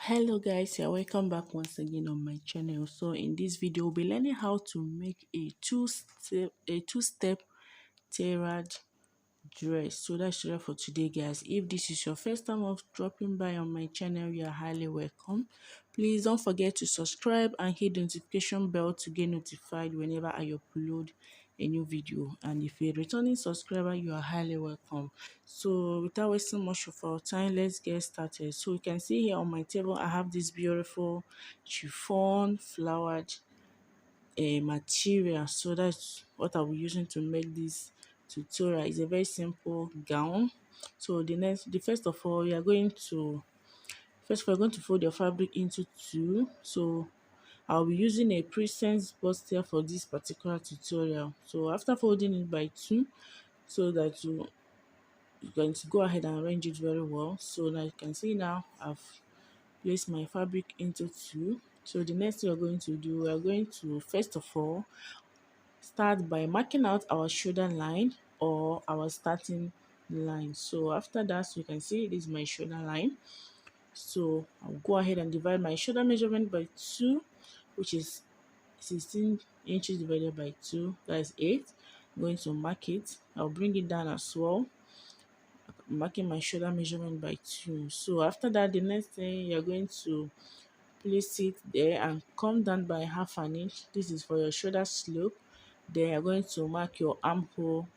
Hello guys, you're welcome back once again on my channel. So in this video we'll be learning how to make a two-step tailored dress. So that's it for today guys. If this is your first time of dropping by on my channel, you are highly welcome. Please don't forget to subscribe and hit the notification bell to get notified whenever I upload a new video. And if you're a returning subscriber, you are highly welcome. So without wasting much of our time, let's get started. So you can see here on my table I have this beautiful chiffon flowered a material. So that's what I'll be using to make this tutorial. It's a very simple gown. So the first of all, we are going to fold your fabric into two. So I'll be using a presence bustier for this particular tutorial. So after folding it by two, so that you're going to go ahead and arrange it very well. So now you can see now I've place my fabric into two. So the next thing we're going to do, we're going to first of all start by marking out our shoulder line or our starting line. So after that, so you can see this is my shoulder line. So I'll go ahead and divide my shoulder measurement by 2, which is 16 inches divided by 2, that is 8. I'm going to mark it. I'll bring it down as well, marking my shoulder measurement by 2. So after that, the next thing, you're going to place it there and come down by half an inch. This is for your shoulder slope. Then you're going to mark your armhole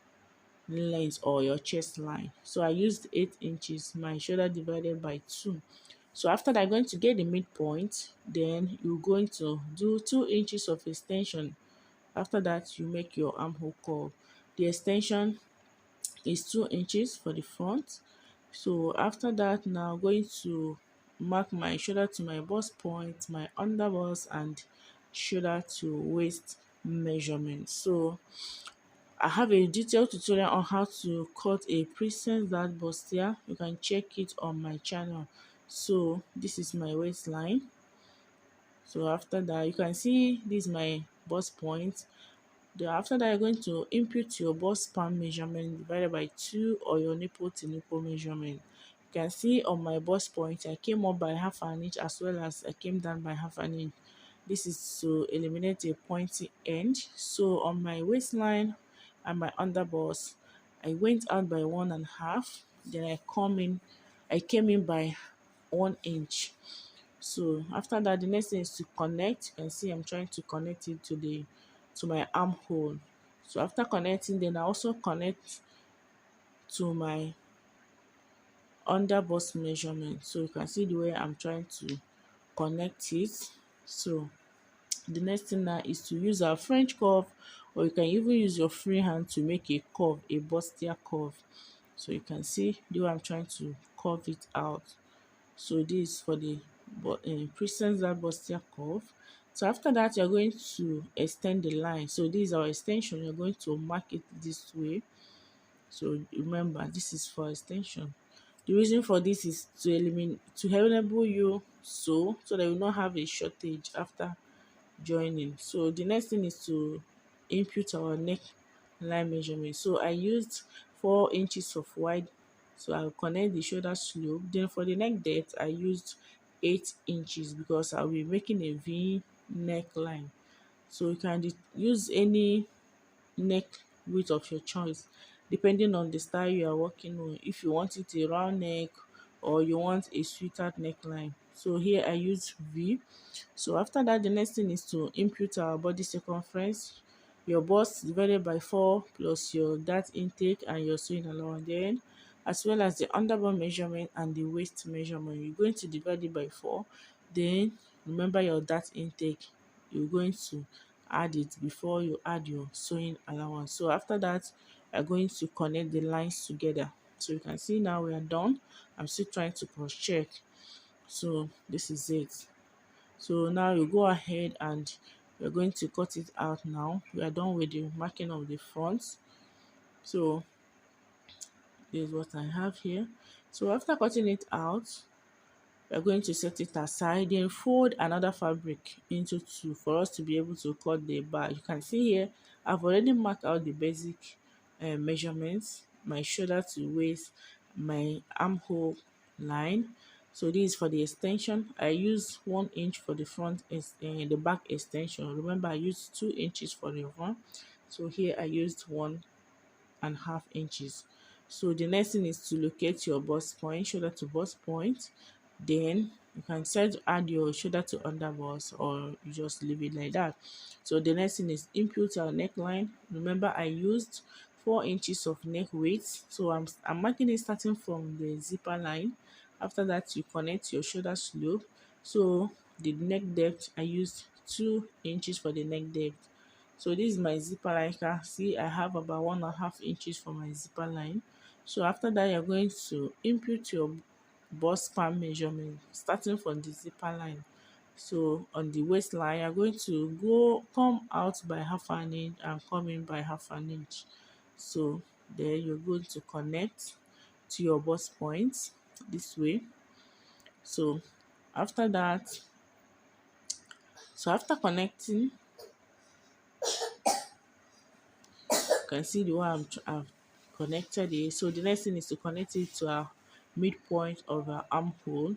length or your chest line. So I used 8 inches, my shoulder divided by 2. So after that, I'm going to get the midpoint. Then you're going to do 2 inches of extension. After that, you make your armhole curve. The extension is 2 inches for the front. So after that, now I'm going to mark my shoulder to my bust point, my under bust, and shoulder to waist measurement. So I have a detailed tutorial on how to cut a princess that bustier. You can check it on my channel. So this is my waistline. So after that, you can see this is my bust point. Then after that, you're going to input your bust span measurement divided by 2 or your nipple to nipple measurement. You can see on my bust point, I came up by half an inch as well as I came down by half an inch. This is to eliminate a pointy end. So on my waistline and my under bust, I went out by 1.5. Then I came in by 1 inch. So after that, the next thing is to connect. You can see I'm trying to connect it to my armhole. So after connecting, then I also connect to my under bust measurement. So you can see the way I'm trying to connect it. So the next thing now is to use our French curve, or you can even use your free hand to make a curve, a bustier curve. So you can see the way I'm trying to curve it out. So this is for the presence that bustier curve. So after that, you're going to extend the line. So this is our extension. You're going to mark it this way. So remember, this is for extension. The reason for this is to enable you so that you will not have a shortage after joining. So the next thing is to input our neck line measurement. So I used 4 inches of wide. So I'll connect the shoulder slope. Then for the neck depth, I used 8 inches because I'll be making a V neckline. So you can use any neck width of your choice depending on the style you are working on. If you want it a round neck or you want a sweeter neckline. So here I use V. So after that, the next thing is to input our body circumference, your bust divided by 4 plus your dart intake and your sewing allowance, then as well as the underbone measurement and the waist measurement. You're going to divide it by 4. Then remember your dart intake, you're going to add it before you add your sewing allowance. So after that, you're going to connect the lines together. So you can see now we are done. I'm still trying to cross check. So this is it. So now you go ahead and we're going to cut it out now. We are done with the marking of the front. So this is what I have here. So after cutting it out, we're going to set it aside, then fold another fabric into two for us to be able to cut the bar. You can see here I've already marked out the basic measurements, my shoulder to waist, my armhole line. So this is for the extension. I use 1 inch for the front the back extension. Remember, I used 2 inches for the front. So here I used 1.5 inches. So the next thing is to locate your bust point, shoulder to bust point. Then you can decide to add your shoulder to under bust, or you just leave it like that. So the next thing is input our neckline. Remember, I used 4 inches of neck weight. So I'm marking it starting from the zipper line. After that, you connect your shoulder slope. So the neck depth, I used 2 inches for the neck depth. So this is my zipper line. You can see I have about 1.5 inches for my zipper line. So after that, you're going to input your bust span measurement starting from the zipper line. So on the waistline, you're going to come out by 1/2 inch and come in by 1/2 inch. So then you're going to connect to your bust point this way. So after that, after connecting, you can see the one I've connected it. So the next thing is to connect it to our midpoint of our armhole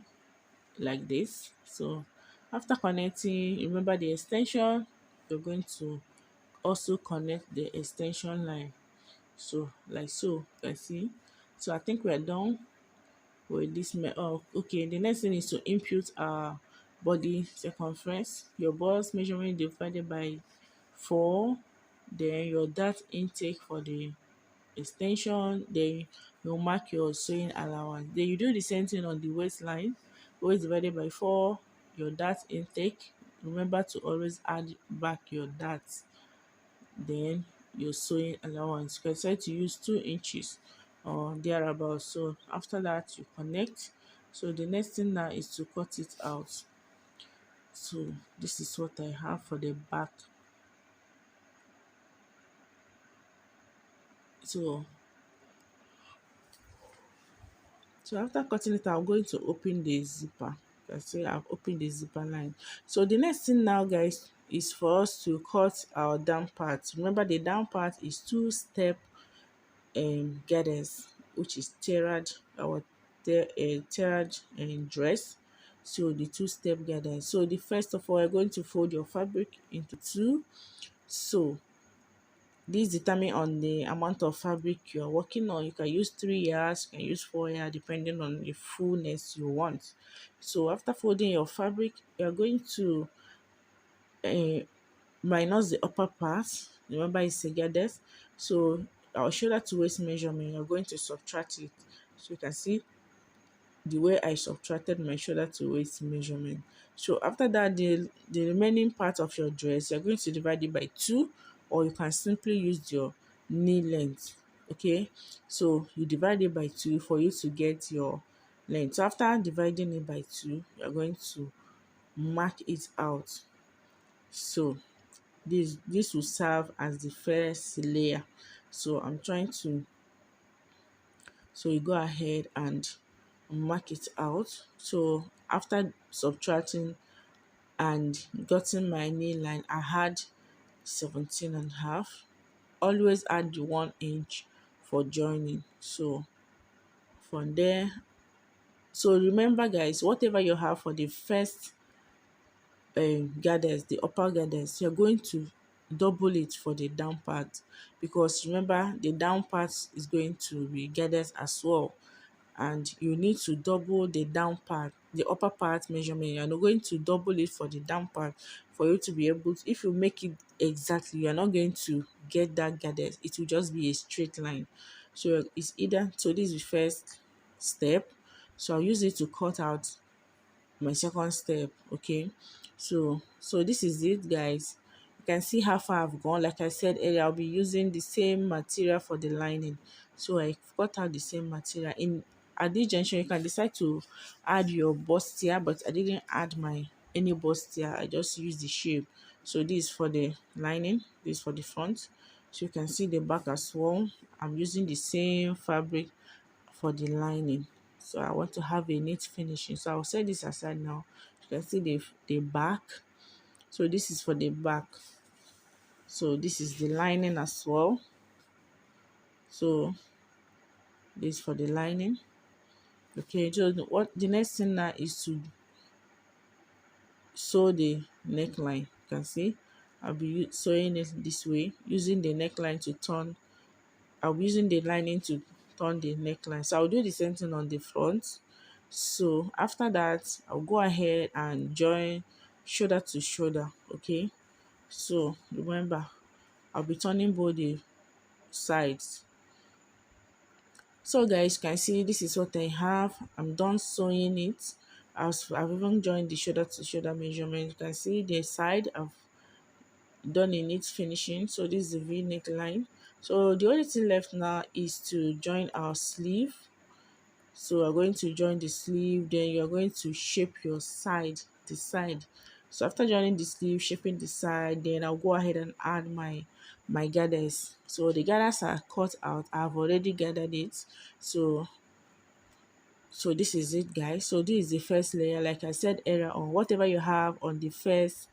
like this. So after connecting, remember the extension, you're going to also connect the extension line. So like so, you can see. So I think we're done with this. Oh, okay. The next thing is to input our body circumference. Your bust measurement divided by 4. Then your dart intake for the extension. Then you mark your sewing allowance. Then you do the same thing on the waistline. Waist divided by 4. Your dart intake. Remember to always add back your dart. Then your sewing allowance. You can decide to use 2 inches or thereabouts. So after that, you connect. So the next thing now is to cut it out. So this is what I have for the back. So after cutting it, I'm going to open the zipper. You can see I've opened the zipper line. So the next thing now, guys, is for us to cut our down part. Remember, the down part is 2-step girders, which is tiered dress. So the 2-step girders. So the first of all, you're going to fold your fabric into 2. So this determine on the amount of fabric you're working on. You can use 3 yards, you can use 4 yards, depending on the fullness you want. So after folding your fabric, you're going to minus the upper part. Remember, it's a girders. So our shoulder to waist measurement, you're going to subtract it. So you can see the way I subtracted my shoulder to waist measurement. So after that, the remaining part of your dress, you're going to divide it by 2, or you can simply use your knee length. Okay, so you divide it by 2 for you to get your length. So after dividing it by 2, you're going to mark it out. So this will serve as the first layer. So I'm trying to, so you go ahead and mark it out. So after subtracting and getting my knee line, I had 17.5. Always add the 1 inch for joining. So from there, so remember, guys, whatever you have for the first girders, the upper girders, you're going to double it for the down part, because remember, the down part is going to be girders as well, and you need to double the down part, the upper part measurement. You're not going to double it for the down part for you to be able to, if you make it exactly, you're not going to get that girders. It will just be a straight line. So it's either, so this is the first step. So I'll use it to cut out my second step. Okay, so this is it, guys. You can see how far I've gone. Like I said earlier, I'll be using the same material for the lining. So I cut out the same material. In at this junction, you can decide to add your bustier, but I didn't add my any bustier. I just used the shape. So this is for the lining, this is for the front. So you can see the back as well. I'm using the same fabric for the lining. So I want to have a neat finishing. So I'll set this aside now. You can see the back. So this is for the back. So this is the lining as well. So this for the lining. Okay, so what the next thing now is to sew the neckline. You can see I'll be sewing it this way, using the neckline to turn. I'll be using the lining to turn the neckline. So I'll do the same thing on the front. So after that, I'll go ahead and join shoulder to shoulder. Okay, so remember, I'll be turning both the sides. So guys, you can see this is what I have. I'm done sewing it. I've even joined the shoulder to shoulder measurement. You can see the side I've done in its finishing. So this is the V neckline. So the only thing left now is to join our sleeve. So we're going to join the sleeve, then you're going to shape your side, the side. So after joining the sleeve, shaping the side, then I'll go ahead and add my gathers. So the gathers are cut out. I've already gathered it. So this is it, guys. So this is the first layer. Like I said earlier on, whatever you have on the first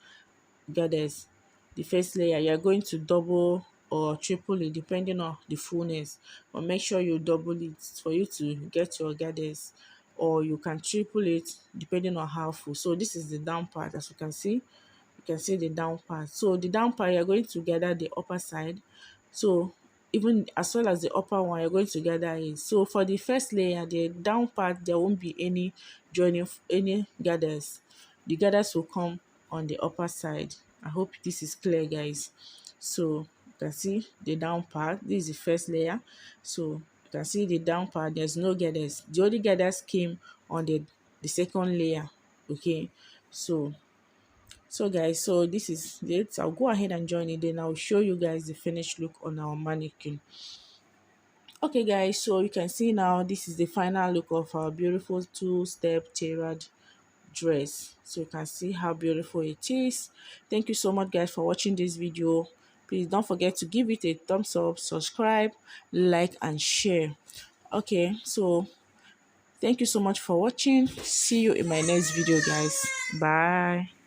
gathers, the first layer, you're going to double or triple it depending on the fullness, but make sure you double it for you to get your gathers, or you can triple it depending on how full. So this is the down part. As you can see the down part. So the down part, you're going to gather the upper side. So even as well as the upper one, you're going to gather it. So for the first layer, the down part, there won't be any joining, any gathers. The gathers will come on the upper side. I hope this is clear, guys. So you can see the down part. This is the first layer. So you can see the down part, there's no gathers. The only gathers came on the second layer. Okay, so guys, so this is it. I'll go ahead and join it, then I'll show you guys the finished look on our mannequin. Okay guys, so you can see now this is the final look of our beautiful two-step tailored dress. So you can see how beautiful it is. Thank you so much guys for watching this video. Please don't forget to give it a thumbs up, subscribe, like and share. Okay, so thank you so much for watching. See you in my next video, guys. Bye.